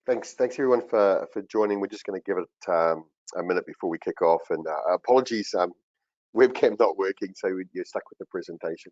Thanks everyone for joining. We're just going to give it a minute before we kick off, and apologies, webcam not working, so you're stuck with the presentation.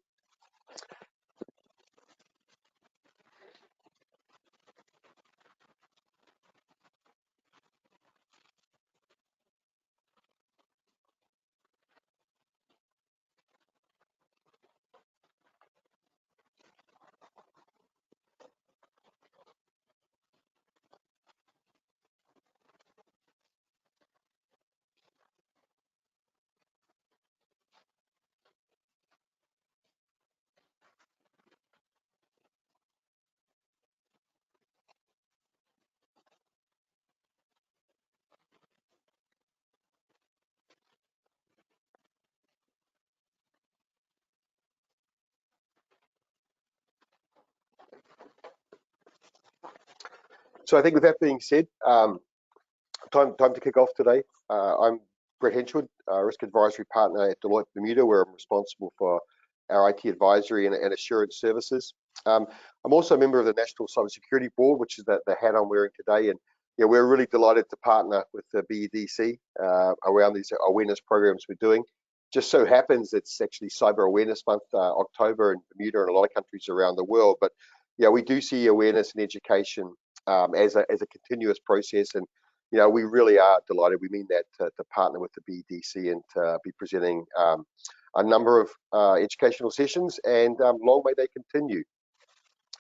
So I think with that being said, time to kick off today. I'm Brett Henshilwood, Risk Advisory Partner at Deloitte Bermuda, where I'm responsible for our IT advisory and assurance services. I'm also a member of the National Cybersecurity Board, which is the hat I'm wearing today, and we're really delighted to partner with the BEDC around these awareness programs we're doing. Just so happens it's actually Cyber Awareness Month, October in Bermuda and a lot of countries around the world. But we do see awareness and education as a continuous process, and we really are delighted. We mean that to partner with the BEDC and to be presenting a number of educational sessions, and long may they continue.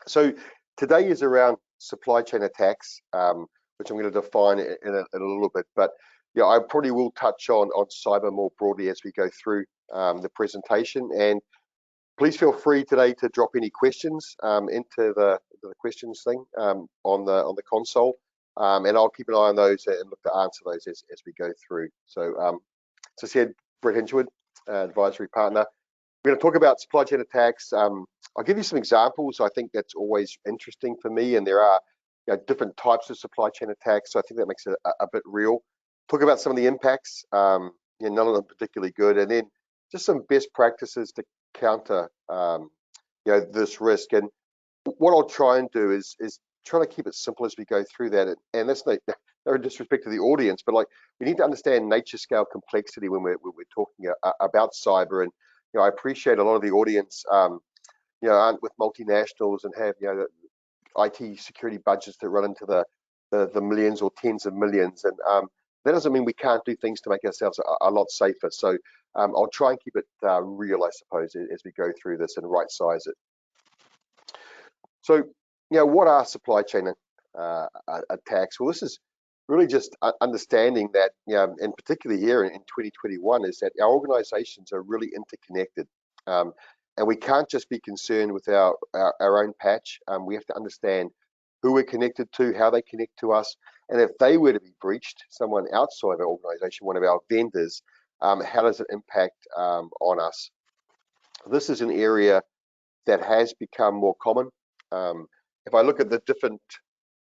So today is around supply chain attacks, which I'm going to define in a little bit. But I probably will touch on cyber more broadly as we go through the presentation. And please feel free today to drop any questions into the questions thing on the console, and I'll keep an eye on those and look to answer those as we go through. So, as I said, Brett Henshilwood, advisory partner. We're going to talk about supply chain attacks. I'll give you some examples. I think that's always interesting for me, and there are different types of supply chain attacks, so I think that makes it a bit real. Talk about some of the impacts, none of them particularly good, and then just some best practices to counter this risk. And what I'll try and do is try to keep it simple as we go through that, and that's no disrespect to the audience, but we need to understand nature scale complexity when we're talking about cyber. And I appreciate a lot of the audience aren't with multinationals and have IT security budgets that run into the millions or tens of millions, and that doesn't mean we can't do things to make ourselves a lot safer. So I'll try and keep it real, I suppose, as we go through this and right size it. So what are supply chain attacks? Well, this is really just understanding that, and particularly here in 2021, is that our organizations are really interconnected. And we can't just be concerned with our own patch. We have to understand who we're connected to, how they connect to us, and if they were to be breached, someone outside of our organization, one of our vendors, how does it impact on us? This is an area that has become more common. If I look at the different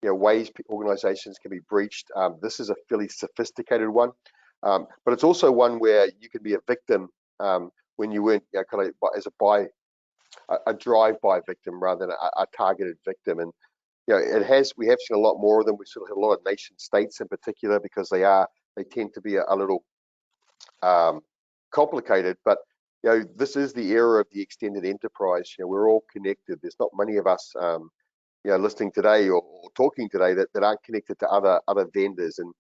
ways organizations can be breached, this is a fairly sophisticated one, but it's also one where you can be a victim when you weren't kind of as a drive-by victim rather than a targeted victim. And we have seen a lot more of them. We sort of have a lot of nation states in particular because they tend to be a little complicated. But this is the era of the extended enterprise. We're all connected. There's not many of us listening today or talking today that aren't connected to other vendors, and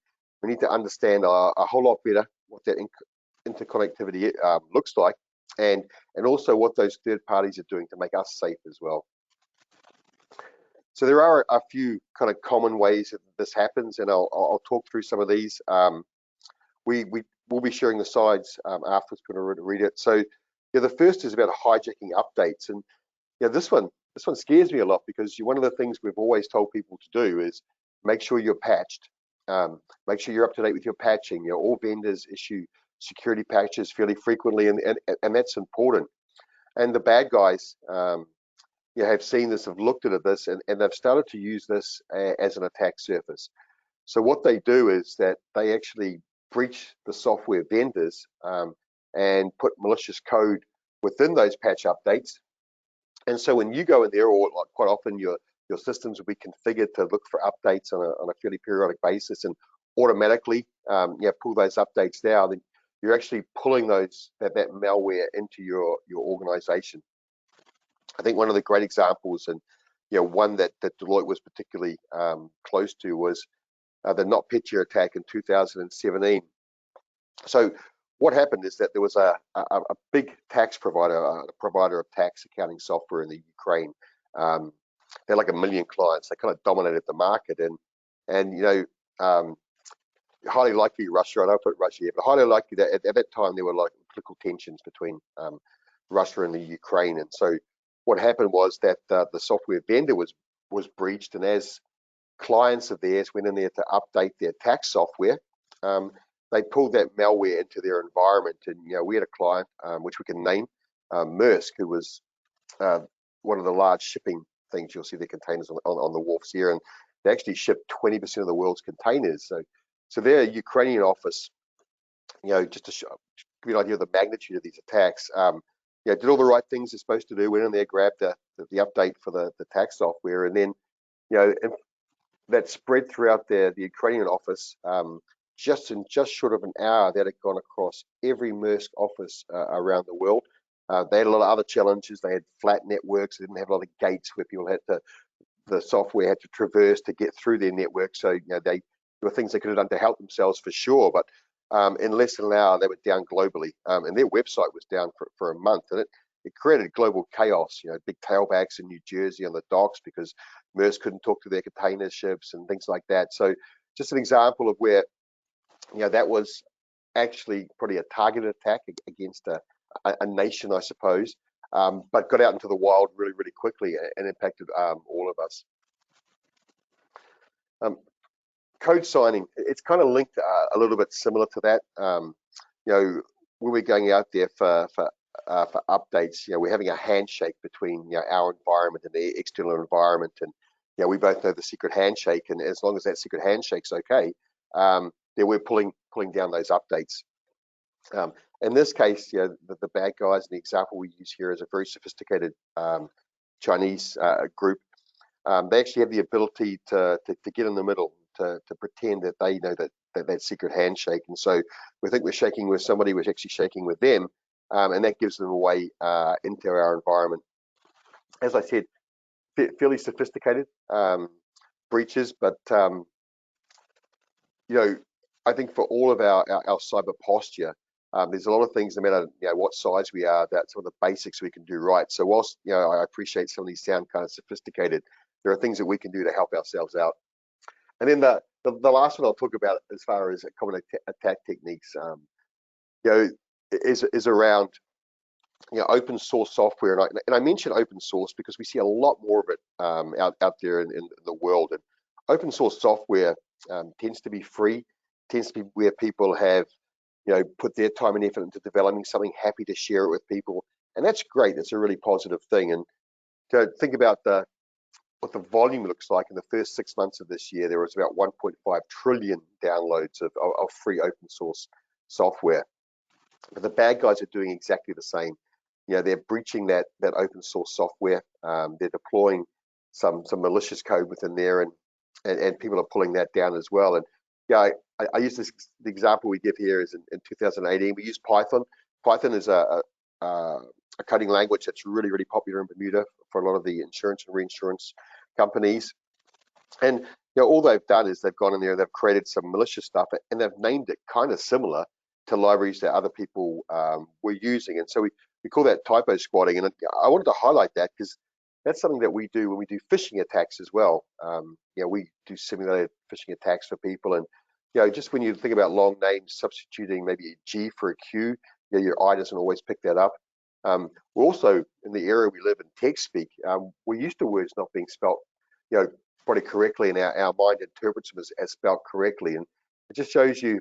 we need to understand a whole lot better what that interconnectivity looks like, and also what those third parties are doing to make us safe as well. So there are a few kind of common ways that this happens, and I'll talk through some of these. We'll be sharing the slides afterwards if you want to read it. So the first is about hijacking updates, and this one scares me a lot because one of the things we've always told people to do is make sure you're patched, make sure you're up to date with your patching. All vendors issue security patches fairly frequently, and that's important. And the bad guys have seen this, have looked at this, and they've started to use this as an attack surface. So what they do is that they actually breach the software vendors and put malicious code within those patch updates. And so when you go in there, or quite often your your systems will be configured to look for updates on a fairly periodic basis and automatically pull those updates down. Then you're actually pulling that malware into your organization. I think one of the great examples, and one that Deloitte was particularly close to, was the NotPetya attack in 2017. So what happened is that there was a big tax provider, a provider of tax accounting software in the Ukraine. They had like 1 million clients. They kind of dominated the market, and highly likely Russia, I don't put Russia here, but highly likely that at that time there were like political tensions between Russia and the Ukraine. And so what happened was that the software vendor was breached, and as clients of theirs went in there to update their tax software, they pulled that malware into their environment. And we had a client, which we can name, Maersk, who was one of the large shipping things. You'll see their containers on the wharfs here, and they actually ship 20% of the world's containers. So their Ukrainian office, just to give you an idea of the magnitude of these attacks, did all the right things they're supposed to do, went in there, grabbed the update for the tax software, and then that spread throughout the Ukrainian office. Just short of an hour, that had gone across every Maersk office around the world. They had a lot of other challenges. They had flat networks. They didn't have a lot of gates where people the software had to traverse to get through their network. So there were things they could have done to help themselves for sure, but in less than an hour they were down globally, and their website was down for a month, and it created global chaos. Big tailbacks in New Jersey on the docks because Maersk couldn't talk to their container ships and things like that. So just an example of where that was actually probably a targeted attack against a nation, I suppose, but got out into the wild really, really quickly and impacted all of us. Code signing, it's kind of linked a little bit similar to that. When we're going out there for updates, we're having a handshake between our environment and the external environment, and we both know the secret handshake, and as long as that secret handshake's okay, then we're pulling down those updates. In this case, the bad guys, and the example we use here is a very sophisticated Chinese group. They actually have the ability to get in the middle, to pretend that they know that secret handshake, and so we think we're shaking with somebody, we're actually shaking with them, and that gives them a way into our environment. As I said, fairly sophisticated breaches, but I think for all of our cyber posture, there's a lot of things, no matter what size we are, that some of the basics we can do right. So whilst I appreciate some of these sound kind of sophisticated, there are things that we can do to help ourselves out. And then the last one I'll talk about as far as common attack techniques, is around open source software. And I mention open source because we see a lot more of it out there in the world. And open source software tends to be free, tends to be where people have put their time and effort into developing something, happy to share it with people, and that's great. That's a really positive thing. And to think about what the volume looks like in the first 6 months of this year, there was about 1.5 trillion downloads of free open source software. But the bad guys are doing exactly the same. They're breaching that open source software. They're deploying some malicious code within there, and people are pulling that down as well. And I use the example we give here is in 2018, we used Python. Python is a coding language that's really, really popular in Bermuda for a lot of the insurance and reinsurance companies. And all they've done is they've gone in there, they've created some malicious stuff, and they've named it kind of similar to libraries that other people were using. And so we call that typo squatting. And I wanted to highlight that because that's something that we do when we do phishing attacks as well. We do simulated phishing attacks for people, and just when you think about long names, substituting maybe a G for a Q, your eye doesn't always pick that up. We're also in the area we live in, text speak. We're used to words not being spelt, probably correctly, and our mind interprets them as spelt correctly. And it just shows you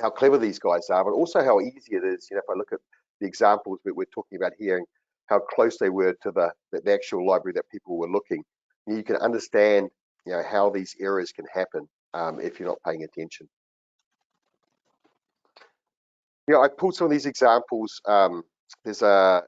how clever these guys are, but also how easy it is. If I look at the examples that we're talking about here, and how close they were to the actual library that people were looking, you can understand how these errors can happen if you're not paying attention. I pulled some of these examples. There's I'm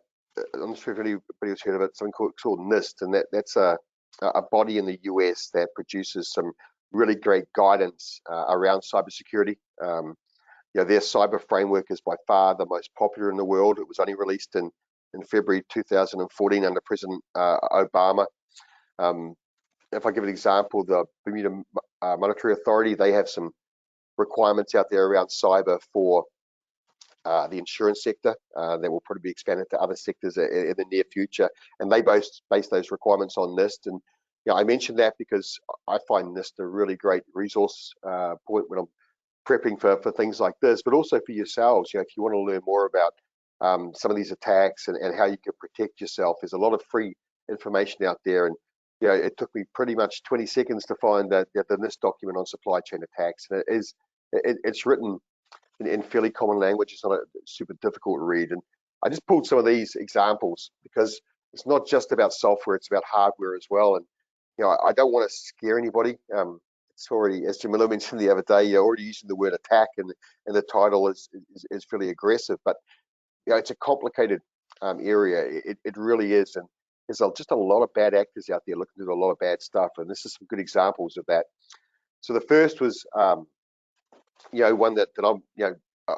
not sure if anybody has heard of it, something called NIST, and that's a a body in the US that produces some really great guidance around cybersecurity. Their cyber framework is by far the most popular in the world. It was only released in February 2014 under President Obama. If I give an example, the Bermuda Monetary Authority, they have some requirements out there around cyber for the insurance sector that will probably be expanded to other sectors in the near future. And they both base those requirements on NIST. And I mentioned that because I find NIST a really great resource point when I'm prepping for things like this, but also for yourselves. If you want to learn more about some of these attacks and how you can protect yourself, there's a lot of free information out there. And it took me pretty much 20 seconds to find the NIST document on supply chain attacks. And it's written in fairly common language. It's not a super difficult read. And I just pulled some of these examples because it's not just about software, it's about hardware as well. And I don't want to scare anybody. It's already, as Jamila mentioned the other day, you're already using the word attack, and the title is fairly aggressive. But it's a complicated area. It really is, and there's just a lot of bad actors out there looking to do a lot of bad stuff. And this is some good examples of that. So the first was, one that I'm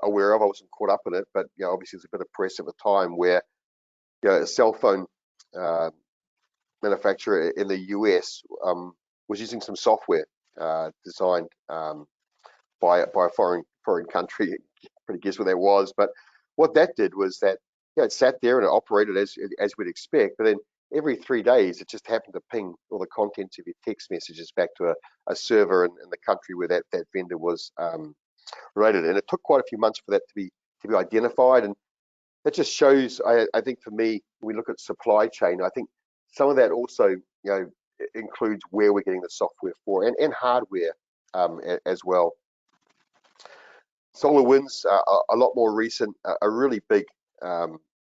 aware of. I wasn't caught up in it, but obviously there's a bit of press at the time where a cell phone manufacturer in the US was using some software designed by a foreign country. Pretty guess what that was, but what that did was that it sat there and it operated as we'd expect, but then every 3 days it just happened to ping all the contents of your text messages back to a server in the country where that vendor was related. And it took quite a few months for that to be identified, and that just shows, I think for me, when we look at supply chain, I think some of that also includes where we're getting the software for, and hardware as well. SolarWinds, a lot more recent, a really big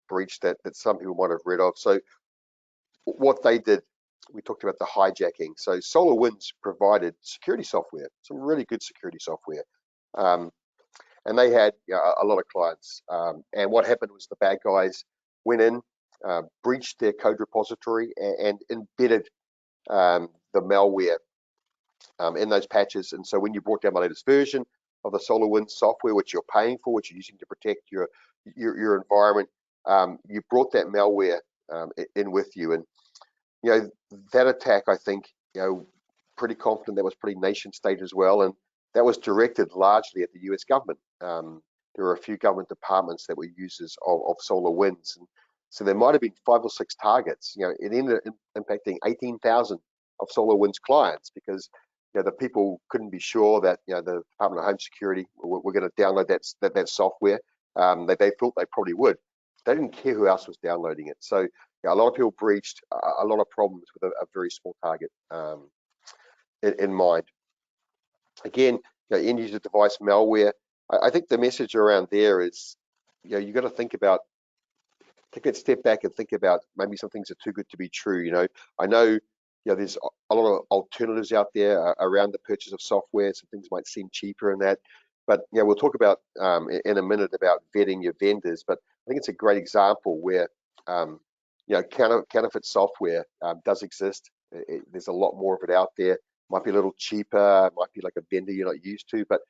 breach that some people might have read of. So what they did, we talked about the hijacking. So SolarWinds provided security software, some really good security software. And they had a lot of clients. And what happened was the bad guys went in, breached their code repository, and embedded the malware in those patches. And so when you brought down the latest version of the SolarWinds software, which you're paying for, which you're using to protect your environment, you brought that malware in with you. And that attack, I think, pretty confident that was pretty nation state as well, and that was directed largely at the US government. There were a few government departments that were users of SolarWinds, and so there might have been 5 or 6 targets. It ended up impacting 18,000 of SolarWinds clients because the people couldn't be sure that the Department of Home Security were going to download that software. They thought they probably would. They didn't care who else was downloading it. So a lot of people breached, a lot of problems with a very small target in mind. Again, end user device malware. I think the message around there is, you got to take that step back and think about maybe some things are too good to be true. I know there's a lot of alternatives out there around the purchase of software. Some things might seem cheaper in that, but we'll talk about in a minute about vetting your vendors. But I think it's a great example where counterfeit software does exist. There's a lot more of it out there. Might be a little cheaper, might be like a vendor you're not used to, but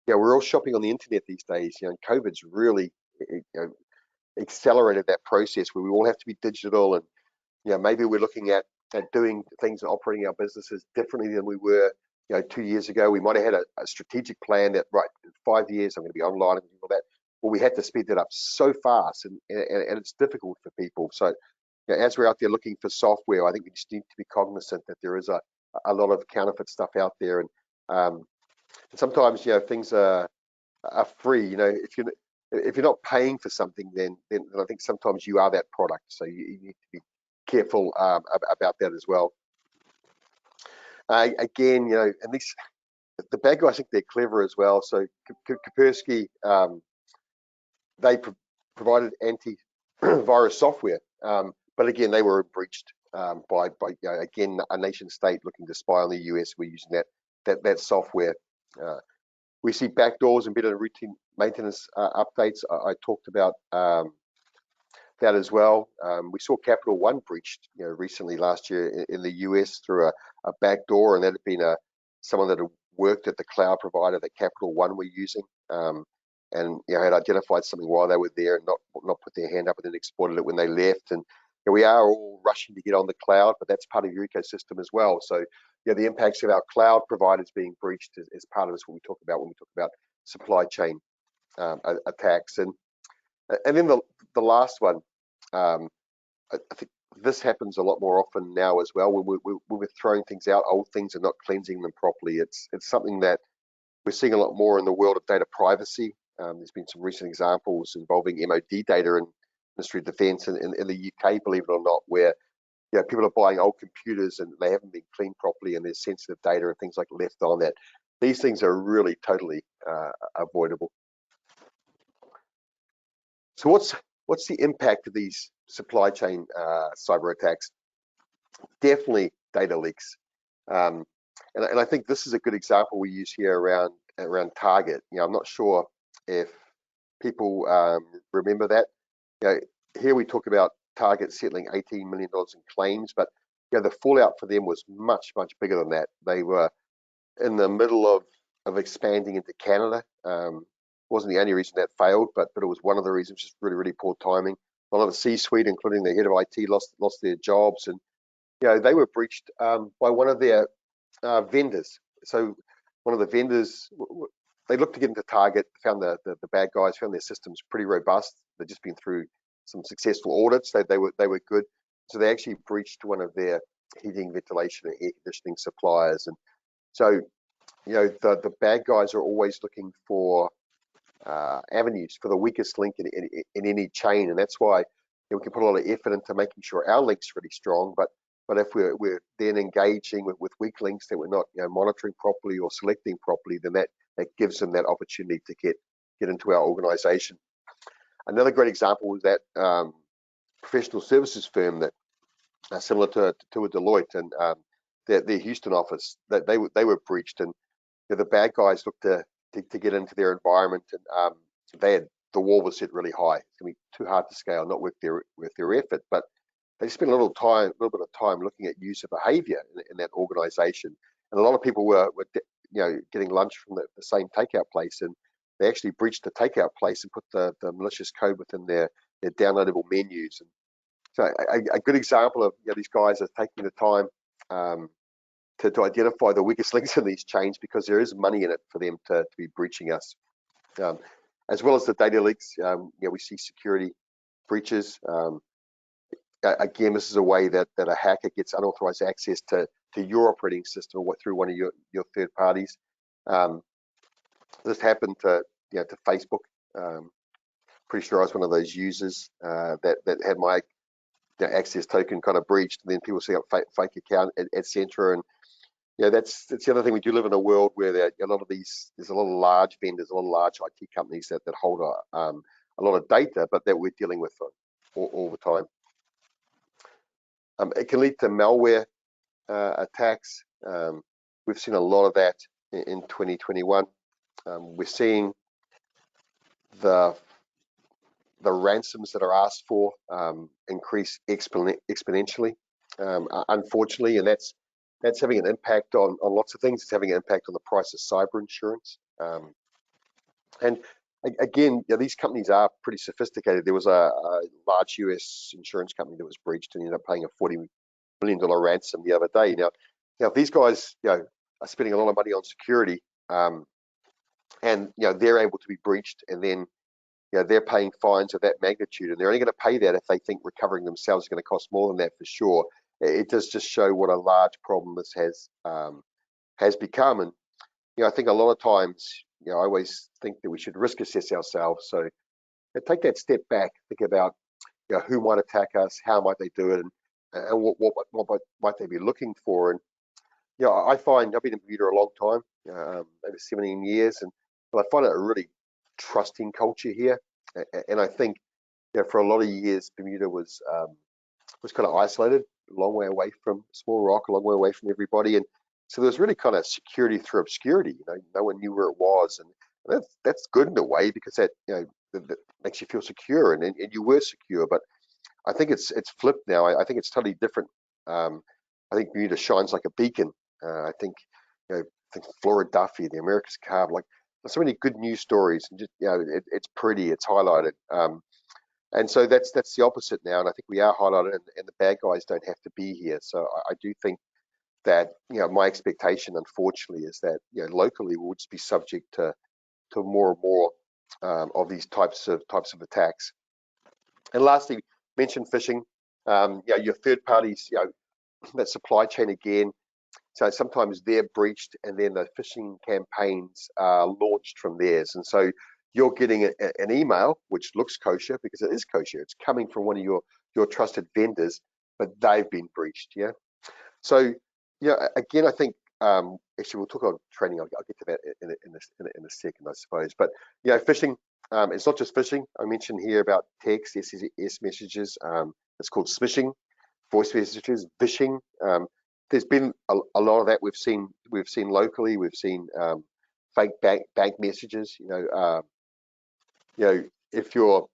we're all shopping on the internet these days. And COVID's really accelerated that process where we all have to be digital, and maybe we're looking at doing things and operating our businesses differently than we were 2 years ago. We might have had a strategic plan that, right, in 5 years I'm going to be online and all that. Well, we had to speed that up so fast, and it's difficult for people. So as we're out there looking for software, I think we just need to be cognizant that there is a lot of counterfeit stuff out there, and sometimes things are free. If you're not paying for something, then I think sometimes you are that product. So you need to be careful about that as well. Again, and the bad guys, I think they're clever as well. So Kaspersky, they provided antivirus software, but again, they were breached by again, a nation state looking to spy on the US. We're using that software. We see backdoors embedded in routine maintenance updates. I talked about that as well. We saw Capital One breached, recently last year in the US through a backdoor, and that had been someone that had worked at the cloud provider that Capital One were using, and had identified something while they were there and not put their hand up and then exploited it when they left. And we are all rushing to get on the cloud, but that's part of your ecosystem as well. So the impacts of our cloud providers being breached is part of this, what we talk about when we talk about supply chain attacks. And then the last one, I think this happens a lot more often now as well. When we're throwing things out, old things, and not cleansing them properly. It's something that we're seeing a lot more in the world of data privacy. There's been some recent examples involving MOD data and Ministry of Defence in the UK, believe it or not, where people are buying old computers and they haven't been cleaned properly, and there's sensitive data and things like left on that. These things are really totally avoidable. So what's the impact of these supply chain cyber attacks? Definitely data leaks, and I think this is a good example we use here around Target. I'm not sure if people remember that. Here we talk about Target settling $18 million in claims, but the fallout for them was much bigger than that. They were in the middle of expanding into Canada. Wasn't the only reason that failed, but it was one of the reasons. Just really poor timing. A lot of the C-suite, including the head of IT, lost their jobs, and they were breached by one of their vendors. So one of the vendors, they looked to get into Target, found the bad guys, found their systems pretty robust. They'd just been through some successful audits. They were good, so they actually breached one of their heating, ventilation, and air conditioning suppliers. And so the bad guys are always looking for avenues for the weakest link in any chain, and that's why we can put a lot of effort into making sure our link's really strong. But if we're then engaging with weak links that we're not monitoring properly or selecting properly, then that gives them that opportunity to get into our organization. Another great example was that professional services firm that similar to a Deloitte, and their Houston office, that they were breached, and the bad guys looked to get into their environment, and the wall was set really high. It's gonna be too hard to scale, not worth their effort. But they spent a little bit of time looking at user behavior in that organization, and a lot of people were getting lunch from the same takeout place, and they actually breached the takeout place and put the malicious code within their downloadable menus. And so a good example of these guys are taking the time to identify the weakest links in these chains, because there is money in it for them to be breaching us. As well as the data leaks, we see security breaches. Again, this is a way that a hacker gets unauthorized access to your operating system or through one of your third parties. This happened to Facebook. Pretty sure I was one of those users that had my access token kind of breached, and then people set up fake account, etc. And that's the other thing. We do live in a world where there's a lot of large vendors, a lot of large IT companies that hold a lot of data, but that we're dealing with all the time. It can lead to malware attacks. We've seen a lot of that in 2021. We're seeing the ransoms that are asked for increase exponentially, unfortunately, and that's having an impact on lots of things. It's having an impact on the price of cyber insurance. And again, these companies are pretty sophisticated. There was a large US insurance company that was breached and ended up paying a $40 million ransom the other day. Now if these guys are spending a lot of money on security, and they're able to be breached, and then they're paying fines of that magnitude, and they're only going to pay that if they think recovering themselves is going to cost more than that for sure. It does just show what a large problem this has become. And I think a lot of times, I always think that we should risk assess ourselves. So take that step back, think about who might attack us, how might they do it, and what might they be looking for. And I find I've been in Bermuda a long time, over 17 years, but I find it a really trusting culture here. And I think for a lot of years Bermuda was kind of isolated, a long way away from Small Rock, a long way away from everybody, and so there was really kind of security through obscurity. No one knew where it was, and that's good in a way, because that that makes you feel secure, and you were secure. But I think it's flipped now. I think it's totally different. I think Bermuda shines like a beacon. I think, I think Flora Duffy, the America's Carb, like there's so many good news stories, and just it's pretty, it's highlighted. And so that's the opposite now, and I think we are highlighted, and the bad guys don't have to be here. So I do think that my expectation, unfortunately, is that locally we would just be subject to more and more of these types of attacks. And lastly, mention phishing. Your third parties, that supply chain again. So sometimes they're breached, and then the phishing campaigns are launched from theirs. And so you're getting an email which looks kosher because it is kosher. It's coming from one of your trusted vendors, but they've been breached. Yeah. So again, I think actually we'll talk about training. I'll get to that in a second, I suppose. But phishing. It's not just phishing. I mentioned here about text, SMS messages. It's called smishing, voice messages, phishing. There's been a lot of that we've seen locally. We've seen fake bank messages. If your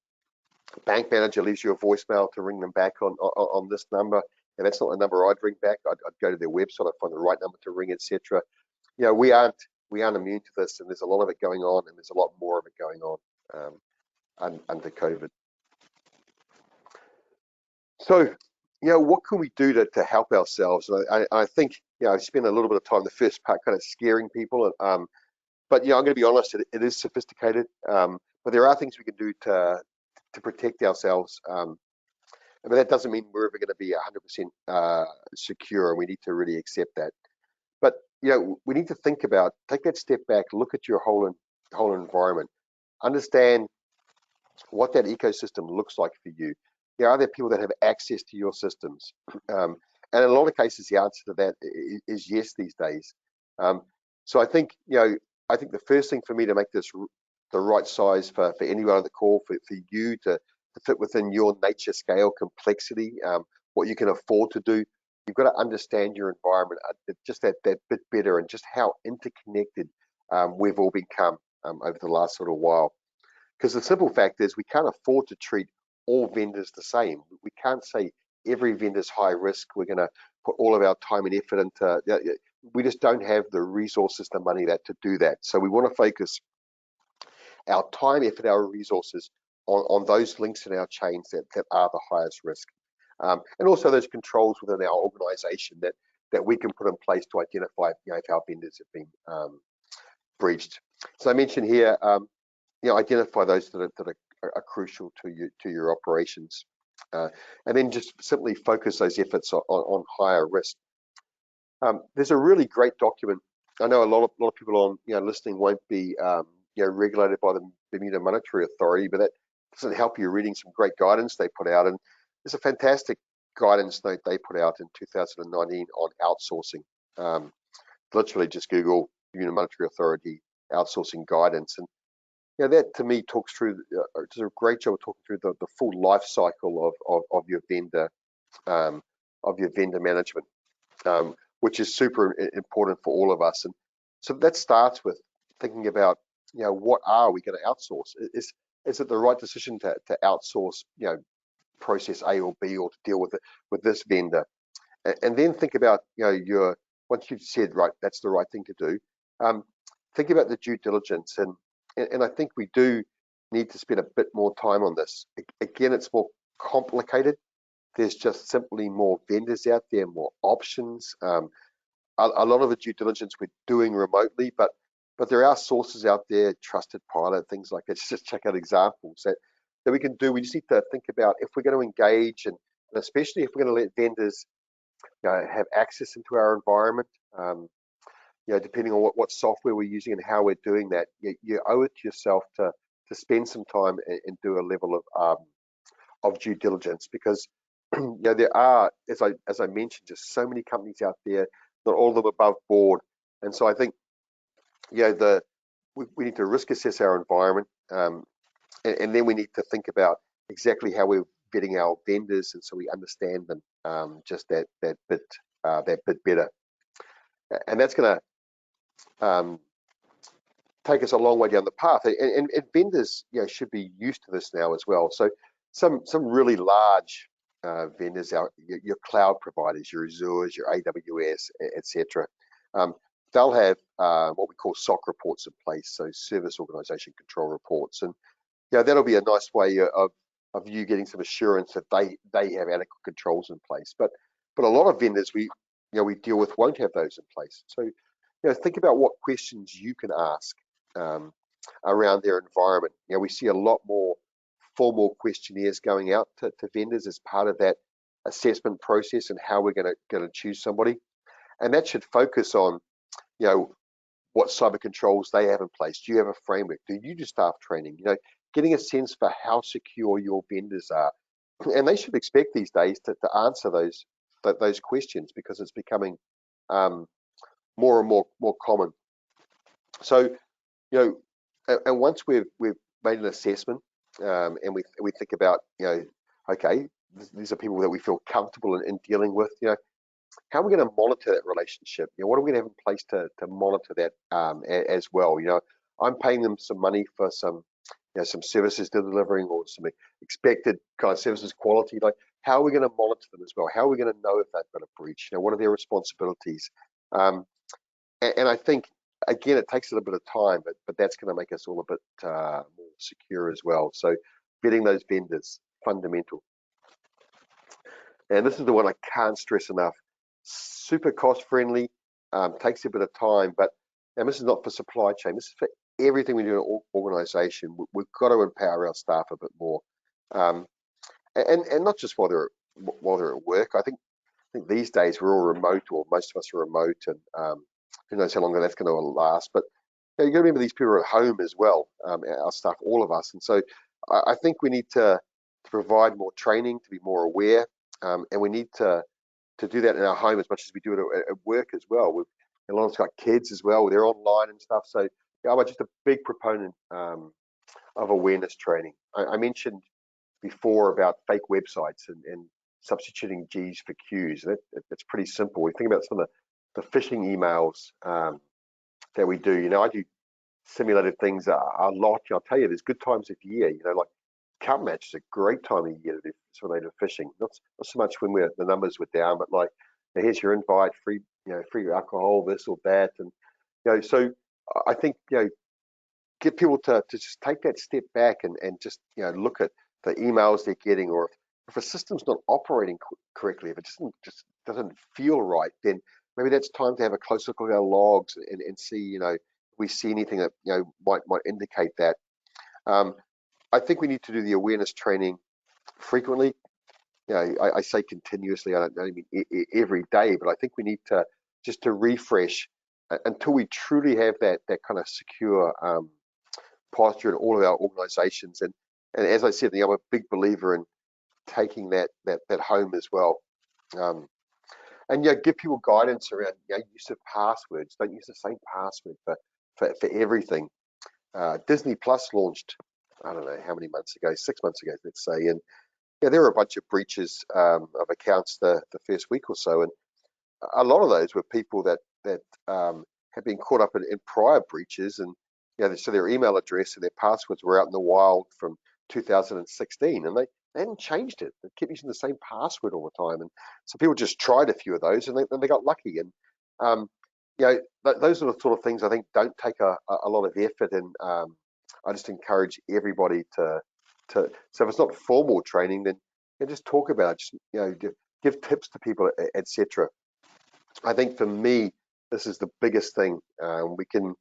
bank manager leaves you a voicemail to ring them back on this number, and that's not the number I'd ring back. I'd go to their website, I'd find the right number to ring, etc. We aren't immune to this, and there's a lot of it going on, and there's a lot more of it going on under COVID. So, what can we do to help ourselves? I think, I spent a little bit of time, the first part, kind of scaring people. But, I'm going to be honest, it is sophisticated. But there are things we can do to protect ourselves. But that doesn't mean we're ever going to be 100% secure, and we need to really accept that. But, we need to think about, take that step back, look at your whole environment, understand what that ecosystem looks like for you. Are there people that have access to your systems? And in a lot of cases, the answer to that is yes these days. So I think, the first thing for me to make this the right size for anyone on the call, for you to fit within your nature, scale, complexity, what you can afford to do, you've got to understand your environment just that bit better, and just how interconnected we've all become over the last sort of while. Because the simple fact is we can't afford to treat all vendors the same. We can't say every vendor's high risk. We're going to put all of our time and effort into. We just don't have the resources, the money to do that. So we want to focus our time, effort, our resources on those links in our chains that are the highest risk, and also those controls within our organisation that we can put in place to identify if our vendors have been breached. So I mentioned here, identify those that are crucial to your operations, and then just simply focus those efforts on higher risk. There's a really great document. I know a lot of people on listening won't be regulated by the Bermuda Monetary Authority, but that doesn't help you reading some great guidance they put out. And there's a fantastic guidance note they put out in 2019 on outsourcing. Literally just Google Bermuda Monetary Authority outsourcing guidance, and that to me talks through, does a great job of talking through the full life cycle of your vendor management, which is super important for all of us. And so that starts with thinking about, what are we going to outsource? Is it the right decision to outsource, process A or B, or to deal with this vendor? And then think about, once you've said, right, that's the right thing to do, think about the due diligence. And I think we do need to spend a bit more time on this. Again, it's more complicated. There's just simply more vendors out there, more options. A lot of the due diligence we're doing remotely, but there are sources out there, Trusted Pilot, things like that. Just check out examples that we can do. We just need to think about if we're going to engage, and especially if we're going to let vendors have access into our environment. Depending on what software we're using and how we're doing that, you owe it to yourself to spend some time and do a level of due diligence, because there are, as I mentioned, just so many companies out there, not all of them above board. And so I think we need to risk assess our environment, and then we need to think about exactly how we're vetting our vendors, and so we understand them just that bit better. And that's going to take us a long way down the path, and vendors should be used to this now as well. So some really large vendors, your cloud providers, your Azures, your AWS, etc. They'll have what we call SOC reports in place, so Service Organization Control Reports, and that'll be a nice way of you getting some assurance that they have adequate controls in place. But a lot of vendors we deal with won't have those in place. So think about what questions you can ask around their environment. We see a lot more formal questionnaires going out to vendors as part of that assessment process and how we're going to choose somebody, and that should focus on what cyber controls they have in place. Do you have a framework? Do you do staff training? Getting a sense for how secure your vendors are, and they should expect these days to answer those questions, because it's becoming more and more common. So and once we've made an assessment and we think about okay, these are people that we feel comfortable in dealing with, how are we going to monitor that relationship? What are we going to have in place to monitor that as well? I'm paying them some money for some services they're delivering, or some expected kind of services quality. Like, how are we going to monitor them as well? How are we going to know if they've got a breach? What are their responsibilities? And I think, again, it takes a little bit of time, but that's going to make us all a bit more secure as well. So getting those vendors, fundamental. And this is the one I can't stress enough. Super cost friendly, takes a bit of time, and this is not for supply chain. This is for everything we do in an organization. We've got to empower our staff a bit more, and not just while they're at work. I think these days we're all remote, or most of us are remote, and who knows how long that's going to last. But you got to remember, these people are at home as well, our staff, all of us. And so I think we need to provide more training, to be more aware, and we need to do that in our home as much as we do it at work as well. A lot of us got kids as well; they're online and stuff. So I'm just a big proponent of awareness training. I mentioned before about fake websites and substituting G's for Q's. It's pretty simple. We think about some of the phishing emails that we do. I do simulated things a lot. I'll tell you, there's good times of year. Like Cup Match is a great time of year to do related to phishing. Not so much when the numbers were down, but like, here's your invite, free alcohol, this or that, and so I think get people to just take that step back and just look at the emails they're getting, or if a system's not operating correctly, if it just doesn't feel right, then maybe that's time to have a close look at our logs and see if we see anything that might indicate that. I think we need to do the awareness training frequently. I say continuously. I don't mean every day, but I think we need to just to refresh until we truly have that kind of secure posture in all of our organizations. And as I said, I'm a big believer in taking that home as well. And give people guidance around use of passwords. Don't use the same password for everything. Disney Plus launched, I don't know how many months ago, 6 months ago, let's say, and there were a bunch of breaches of accounts the first week or so, and a lot of those were people that had been caught up in prior breaches, and so their email address and their passwords were out in the wild from 2016, and they hadn't changed it. They kept using the same password all the time, and so people just tried a few of those, and they got lucky. And those are the sort of things I think don't take a lot of effort, and I just encourage everybody to. So if it's not formal training, then just talk about it. Just give tips to people, etc. I think for me, this is the biggest thing. We can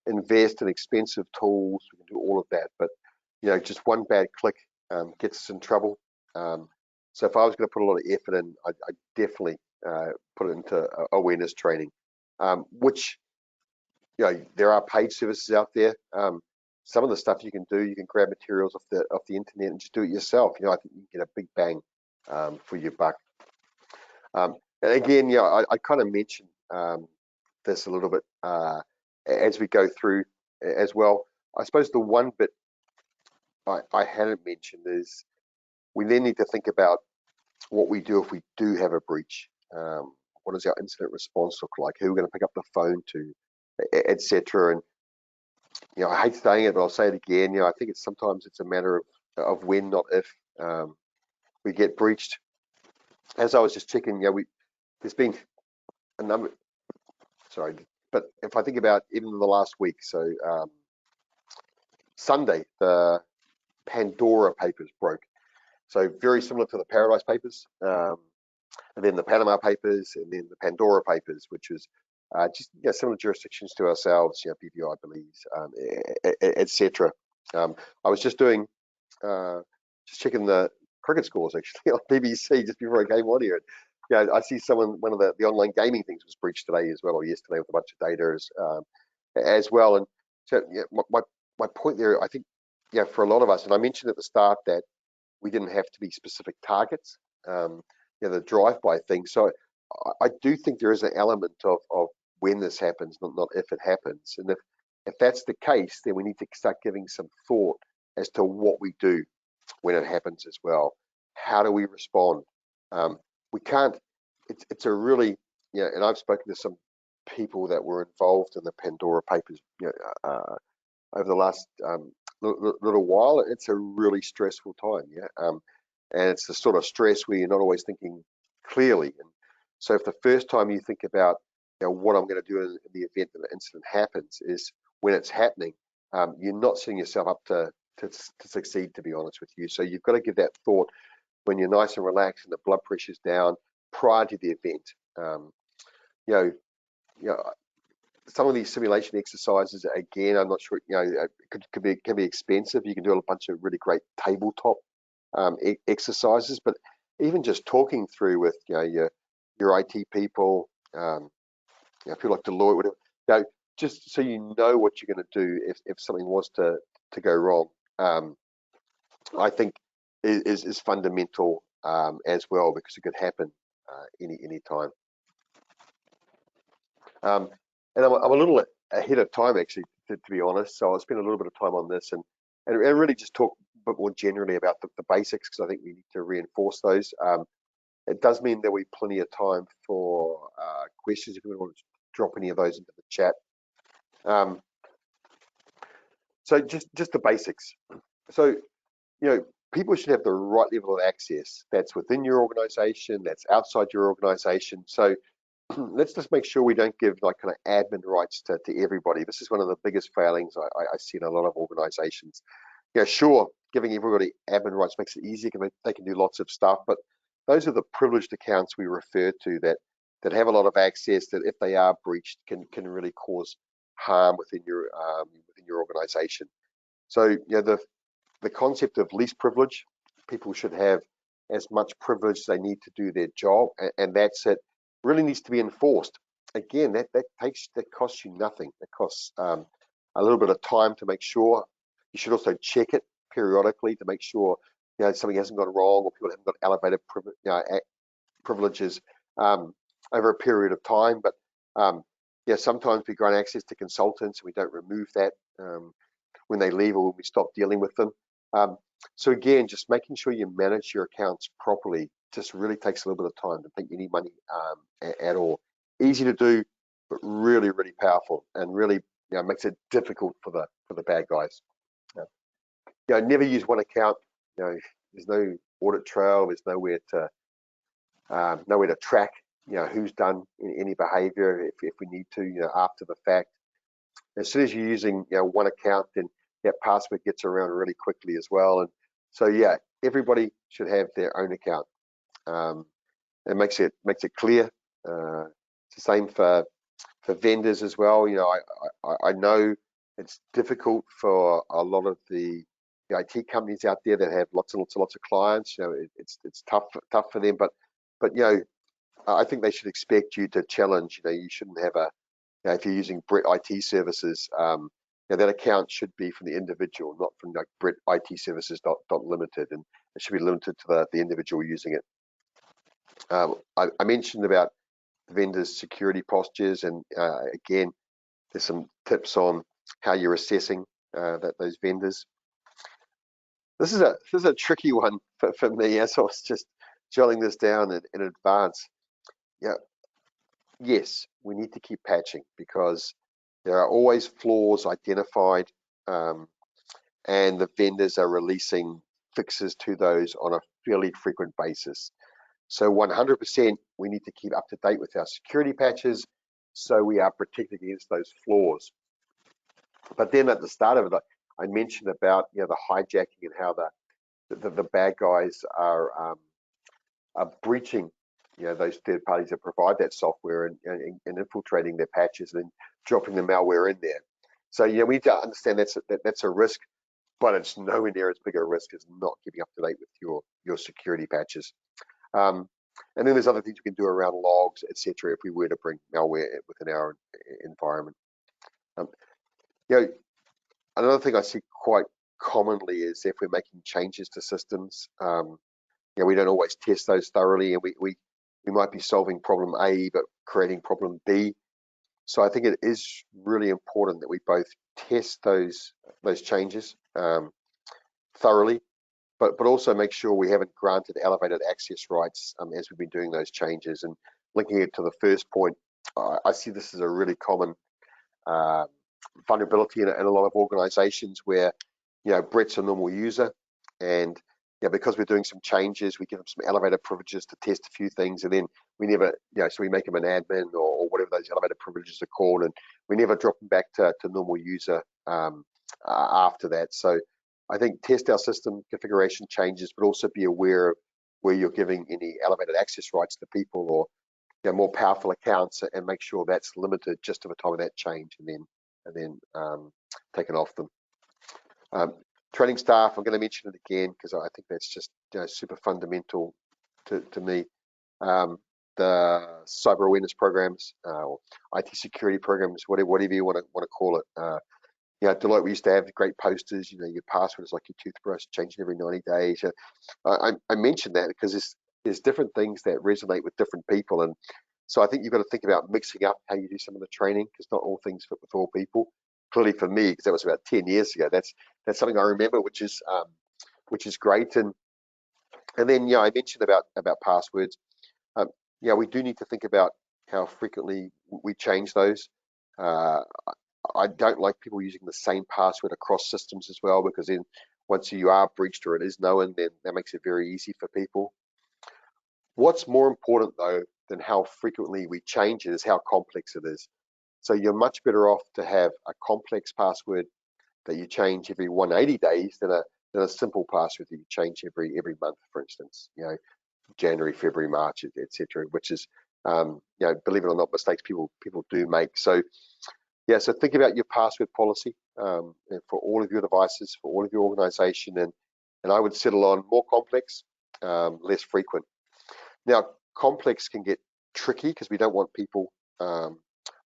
invest in expensive tools, we can do all of that, but just one bad click gets us in trouble. So if I was going to put a lot of effort in, I'd definitely put it into awareness training, which there are paid services out there. Some of the stuff you can do, you can grab materials off the internet and just do it yourself. I think you get a big bang for your buck. And again, I kind of mentioned this a little bit as we go through as well. I suppose the one bit I hadn't mentioned is we then need to think about what we do if we do have a breach. What does our incident response look like? Who are we going to pick up the phone to, etc. And I hate saying it, but I'll say it again. I think sometimes it's a matter of when, not if. we get breached. As I was just checking, there's been a number. Sorry, but if I think about even the last week, so Sunday, the Pandora Papers broke. So very similar to the Paradise Papers, and then the Panama Papers, and then the Pandora Papers, which was just similar jurisdictions to ourselves, BVI, Belize, etc. I was just doing, just checking the cricket scores actually on BBC just before I came on here. I see one of the online gaming things was breached today as well, or yesterday, with a bunch of data as well. And so my point there, I think, for a lot of us, and I mentioned at the start that we didn't have to be specific targets, the drive-by thing. So I do think there is an element of when this happens, not if it happens. And if that's the case, then we need to start giving some thought as to what we do when it happens as well. How do we respond? We can't, it's a really, and I've spoken to some people that were involved in the Pandora Papers, over the last little while. It's a really stressful time, and it's the sort of stress where you're not always thinking clearly. And so if the first time you think about what I'm going to do in the event that an incident happens is when it's happening, you're not setting yourself up to succeed, to be honest with you. So you've got to give that thought when you're nice and relaxed and the blood pressure's down prior to the event. Some of these simulation exercises, again, I'm not sure, can be expensive. You can do a bunch of really great tabletop exercises, but even just talking through with your IT people, people like Deloitte, whatever, just so you know what you're going to do if something was to go wrong, I think is fundamental as well, because it could happen any time. And I'm a little ahead of time, actually, to be honest. So I'll spend a little bit of time on this and really just talk a bit more generally about the basics, because I think we need to reinforce those. It does mean there will be plenty of time for questions if you want to drop any of those into the chat. So just the basics. So, people should have the right level of access. That's within your organization, that's outside your organization. So let's just make sure we don't give kind of admin rights to everybody. This is one of the biggest failings I see in a lot of organizations. Sure, giving everybody admin rights makes it easier, they can do lots of stuff, but those are the privileged accounts we refer to that have a lot of access, that if they are breached can really cause harm within your organization. So the concept of least privilege, people should have as much privilege as they need to do their job, and that's it. Really needs to be enforced. Again, that costs you nothing. It costs a little bit of time to make sure. You should also check it periodically to make sure something hasn't gone wrong, or people haven't got elevated privileges over a period of time. But sometimes we grant access to consultants and we don't remove that when they leave or when we stop dealing with them. So again, just making sure you manage your accounts properly just really takes a little bit of time. To think you need money at all. Easy to do, but really, really powerful, and really makes it difficult for the bad guys. Never use one account. There's no audit trail. There's nowhere to track who's done any behavior if we need to after the fact. As soon as you're using one account, then that password gets around really quickly as well. And so everybody should have their own account. It makes it clear. It's the same for vendors as well. I know it's difficult for a lot of the IT companies out there that have lots and lots of clients. It's tough for them. But I think they should expect you to challenge. You shouldn't have if you're using Brett IT services, that account should be from the individual, not from Brett IT services .limited, and it should be limited to the individual using it. I mentioned about the vendors' security postures, and again, there's some tips on how you're assessing those vendors. This is a tricky one for me, as I was just jotting this down in advance. Yes, we need to keep patching, because there are always flaws identified, and the vendors are releasing fixes to those on a fairly frequent basis. So 100% we need to keep up to date with our security patches so we are protected against those flaws. But then at the start of it, I mentioned about the hijacking and how the bad guys are breaching those third parties that provide that software and infiltrating their patches and dropping the malware in there. So we need to understand that's a risk, but it's nowhere near as big a risk as not keeping up to date with your security patches. And then there's other things we can do around logs, etc. if we were to bring malware within our environment. Another thing I see quite commonly is if we're making changes to systems, we don't always test those thoroughly, and we might be solving problem A but creating problem B. So I think it is really important that we both test those changes thoroughly, but also make sure we haven't granted elevated access rights as we've been doing those changes. And linking it to the first point, I see this as a really common vulnerability in a lot of organizations where Brett's a normal user, and because we're doing some changes, we give them some elevated privileges to test a few things, and then we never, so we make them an admin or whatever those elevated privileges are called, and we never drop them back to normal user after that. So I think test our system configuration changes, but also be aware of where you're giving any elevated access rights to people or more powerful accounts, and make sure that's limited just to the time of that change, and then taken off them. Training staff, I'm going to mention it again because I think that's just super fundamental to me. The cyber awareness programs, or IT security programs, whatever you want to call it. At Deloitte, we used to have great posters. Your password is like your toothbrush, changing every 90 days. I mentioned that because there's different things that resonate with different people, and so I think you've got to think about mixing up how you do some of the training, because not all things fit with all people. Clearly for me, because that was about 10 years ago, that's something I remember, which is great. And then I mentioned about passwords. We do need to think about how frequently we change those. I don't like people using the same password across systems as well, because then once you are breached or it is known, then that makes it very easy for people. What's more important though than how frequently we change it is how complex it is. So you're much better off to have a complex password that you change every 180 days than a simple password that you change every month, for instance. January, February, March, etc. Which is, believe it or not, mistakes people do make. So so think about your password policy for all of your devices, for all of your organization, and I would settle on more complex, less frequent. Now, complex can get tricky because we don't want people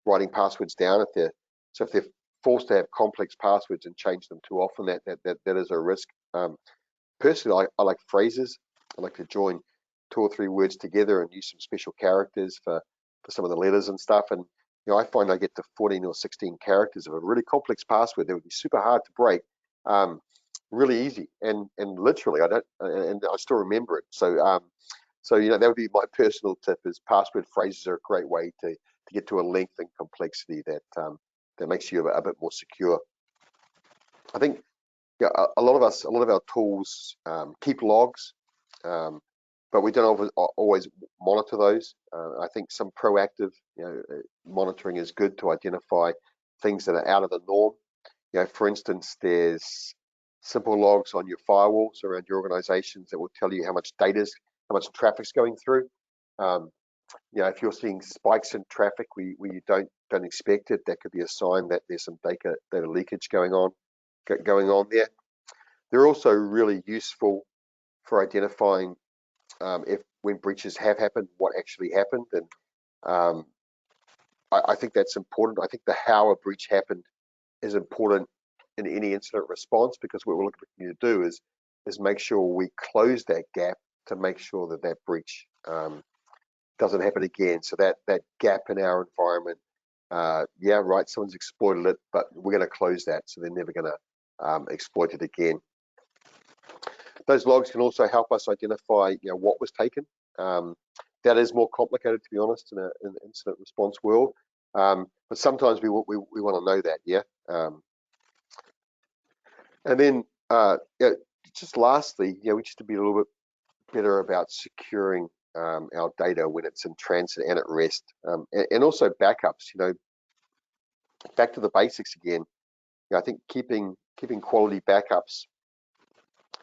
writing passwords down if they're forced to have complex passwords and change them too often. That is a risk. Personally, I like phrases. I like to join 2 or 3 words together and use some special characters for some of the letters and stuff. And I find I get to 14 or 16 characters of a really complex password that would be super hard to break, really easy, and literally I still remember it. So that would be my personal tip: is password phrases are a great way to get to a length and complexity that makes you a bit more secure. I think a lot of our tools keep logs, but we don't always monitor those. I think some proactive monitoring is good to identify things that are out of the norm. For instance, there's simple logs on your firewalls around your organizations that will tell you how much traffic's going through. If you're seeing spikes in traffic where you don't expect it, that could be a sign that there's some data leakage going on there. They're also really useful for identifying when breaches have happened, what actually happened, and I think that's important. I think the how a breach happened is important in any incident response, because what we're looking to do is make sure we close that gap to make sure that breach doesn't happen again. So that gap in our environment, someone's exploited it, but we're going to close that so they're never going to exploit it again. Those logs can also help us identify what was taken. That is more complicated, to be honest, in an incident response world, but sometimes we want to know that. And then just lastly, we just to be a little bit better about securing our data when it's in transit and at rest, and also backups. Back to the basics again. I think keeping quality backups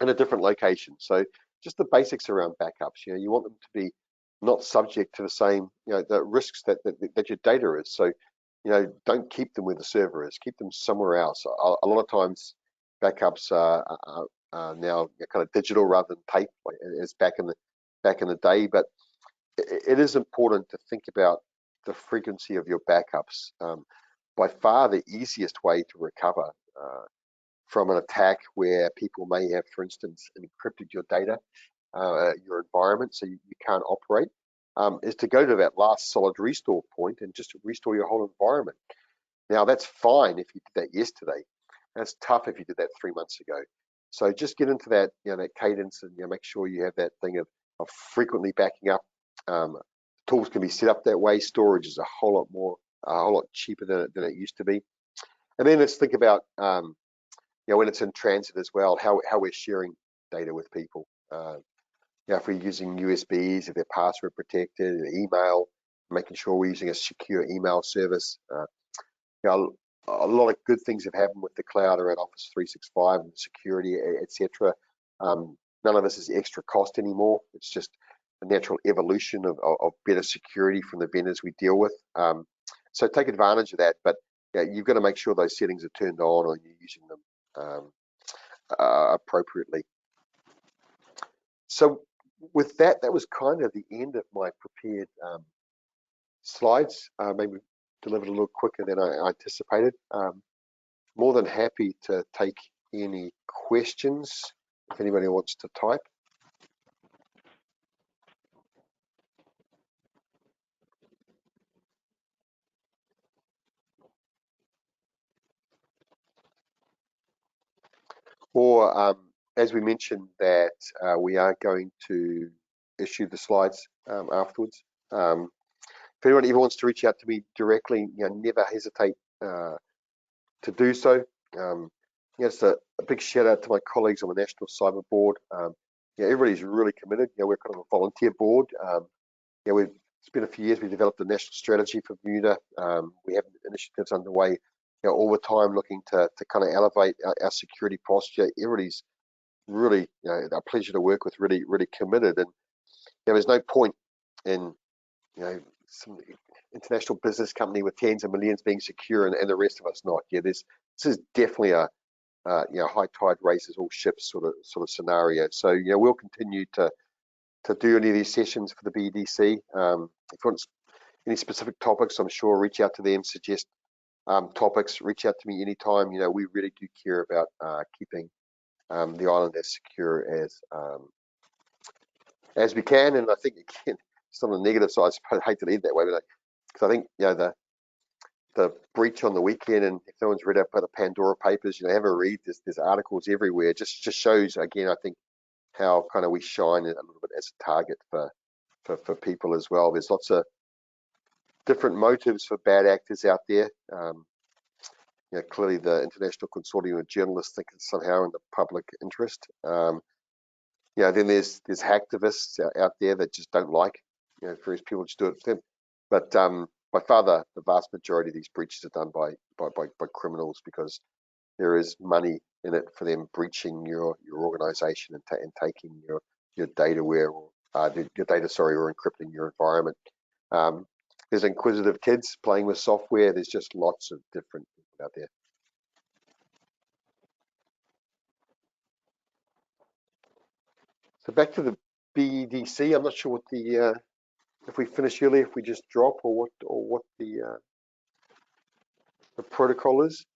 in a different location. So just the basics around backups. You want them to be not subject to the same, the risks that your data is. So, don't keep them where the server is. Keep them somewhere else. A lot of times, backups are now kind of digital rather than tape, like as back in the day. But it is important to think about the frequency of your backups. By far, the easiest way to recover from an attack where people may have, for instance, encrypted your data, your environment, so you can't operate, is to go to that last solid restore point and just restore your whole environment. Now, that's fine if you did that yesterday. That's tough if you did that 3 months ago. So just get into that, that cadence, and make sure you have that thing of frequently backing up. Tools can be set up that way. Storage is a whole lot cheaper than it used to be. And then let's think about when it's in transit as well, how we're sharing data with people. If we're using USBs, if they're password protected, email, making sure we're using a secure email service. A lot of good things have happened with the cloud around Office 365 and security, etc. None of this is extra cost anymore. It's just a natural evolution of better security from the vendors we deal with. So take advantage of that, but you've got to make sure those settings are turned on or you're using them appropriately. So with that was kind of the end of my prepared slides. Maybe delivered a little quicker than I anticipated. More than happy to take any questions if anybody wants to type. Or as we mentioned that we are going to issue the slides afterwards. If anyone ever wants to reach out to me directly, never hesitate to do so. Just a big shout out to my colleagues on the National Cyber Board. Everybody's really committed. We're kind of a volunteer board. It's been a few years. We developed a national strategy for Bermuda. We have initiatives underway all the time looking to kind of elevate our security posture. Everybody's really a pleasure to work with, really committed. And there's no point in some international business company with tens of millions being secure and the rest of us not. This is definitely a high tide raises all ships sort of scenario. So we'll continue to do any of these sessions for the BDC. If you want any specific topics, I'm sure reach out to them, suggest topics, reach out to me anytime. We really do care about keeping the island as secure as we can. And I think again, it's on the negative side. I hate to leave that way, but because I think the breach on the weekend, and if no one's read up about the Pandora Papers, have a read. There's articles everywhere. Just shows again, I think, how kind of we shine a little bit as a target for people as well. There's lots of different motives for bad actors out there. Clearly the International Consortium of Journalists think it's somehow in the public interest. Then there's hacktivists out there that just don't like, various people just do it for them. But by far the vast majority of these breaches are done by criminals, because there is money in it for them breaching your organization and taking your data or encrypting your environment. There's inquisitive kids playing with software. There's just lots of different people out there. So back to the BDC. I'm not sure what the if we finish early, if we just drop, or what the protocol is.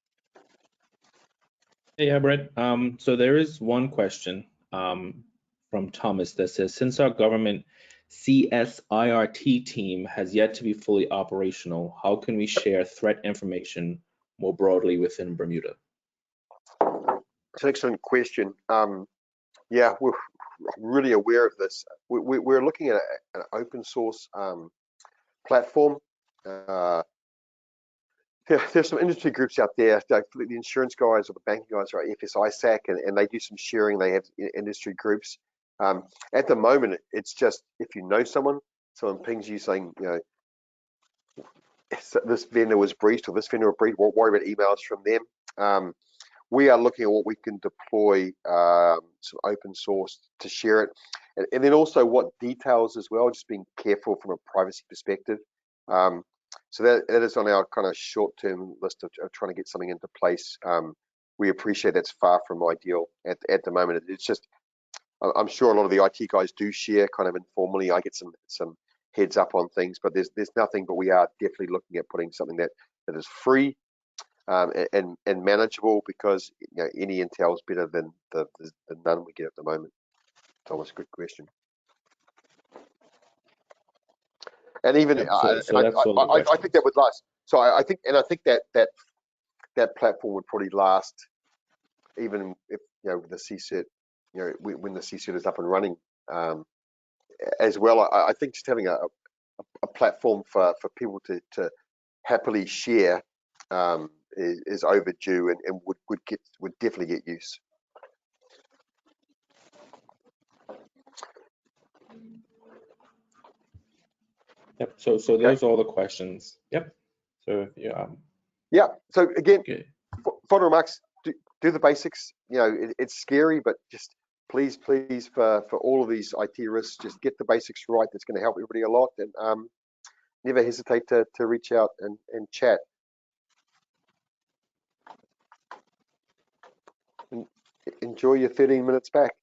Yeah, Brett. So there is one question from Thomas that says, since our government CSIRT team has yet to be fully operational, how can we share threat information more broadly within Bermuda? It's an excellent question. We're really aware of this. We're looking at an open source platform. there's some industry groups out there. Like the insurance guys or the banking guys are FSISAC, and they do some sharing. They have industry groups. At the moment, it's just if you know someone pings you saying, this vendor was breached or this vendor was breached, won't worry about emails from them. We are looking at what we can deploy, some open source to share it, and then also what details as well, just being careful from a privacy perspective. So that is on our kind of short-term list of trying to get something into place. We appreciate that's far from ideal at the moment. It's just, I'm sure a lot of the IT guys do share kind of informally. I get some heads up on things, but there's nothing. But we are definitely looking at putting something that is free and manageable, because any intel is better than the none we get at the moment. Thomas, good question. And even so that's all the I think that would last. So I think that platform would probably last, even if with the CSET, when the CSET is up and running, as well. I think just having a platform for people to happily share is overdue, and would definitely get use. Yep. So those are all the questions. Yep. So yeah. So again, okay. Final remarks. Do the basics. It's scary, but just please, for all of these IT risks, just get the basics right. That's going to help everybody a lot. And never hesitate to reach out and chat. And enjoy your 13 minutes back.